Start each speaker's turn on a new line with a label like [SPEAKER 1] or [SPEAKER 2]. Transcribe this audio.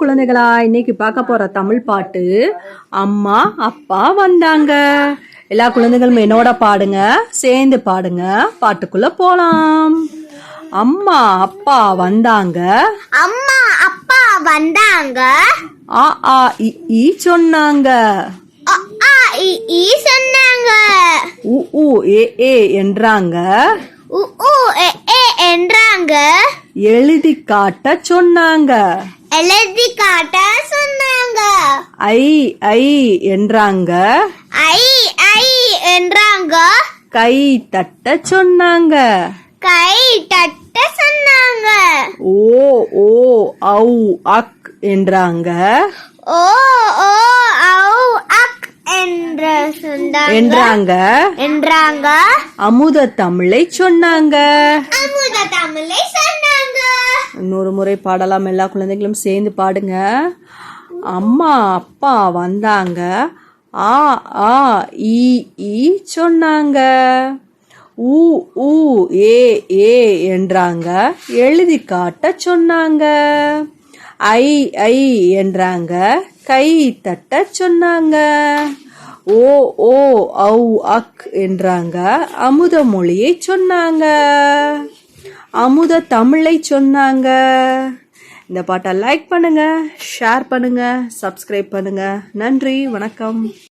[SPEAKER 1] குழந்தைகளா, இன்னைக்கு பார்க்க போற தமிழ் பாட்டு அம்மா அப்பா வந்தாங்க. எல்லா குழந்தைகளும் என்னோட பாடுங்க, சேர்ந்து பாடுங்க. பாட்டுக்குள்ள போலாம். அம்மா அப்பா வந்தாங்க,
[SPEAKER 2] அம்மா அப்பா வந்தாங்க,
[SPEAKER 1] ஆ ஆ இ ஈ சொன்னாங்க,
[SPEAKER 2] அ ஆ இ ஈ சொன்னாங்க,
[SPEAKER 1] உ உ ஏ ஏ என்றாங்க,
[SPEAKER 2] உ உ எ ஏ என்றாங்க,
[SPEAKER 1] எழுதி காட்ட சொன்னாங்க,
[SPEAKER 2] எழுதி காட்ட சொன்னாங்க,
[SPEAKER 1] ஐ ஐ என்றாங்க,
[SPEAKER 2] ஐ ஐ என்றாங்க,
[SPEAKER 1] கை தட்ட சொன்னாங்க,
[SPEAKER 2] கை தட்ட சொன்னாங்க,
[SPEAKER 1] ஓ ஓ ஔ அக் என்றாங்க,
[SPEAKER 2] ஓ ஓ ஔ அக் என்றாங்க,
[SPEAKER 1] அமுத தமிழை சொன்னாங்க.
[SPEAKER 2] அமுத தமிழை சொன்னாங்க.
[SPEAKER 1] இன்னொரு முறை பாடலாம். எல்லா குழந்தைகளும் சேர்ந்து பாடுங்க. அம்மா அப்பா வந்தாங்க, ஆ ஆ ஈ ஈ சொன்னாங்க, ஊ ஊ ஏ ஏ என்றாங்க, எழுதி காட்ட சொன்னாங்க, ஐ ஐ என்றாங்க, கை தட்ட சொன்னாங்க, ஓ ஓ ஔ அக் என்றாங்க, அமுத மொழியை சொன்னாங்க, அமுத தமிழை சொன்னாங்க. இந்த பாட்டை லைக் பண்ணுங்க, ஷேர் பண்ணுங்க, சப்ஸ்கிரைப் பண்ணுங்க. நன்றி, வணக்கம்.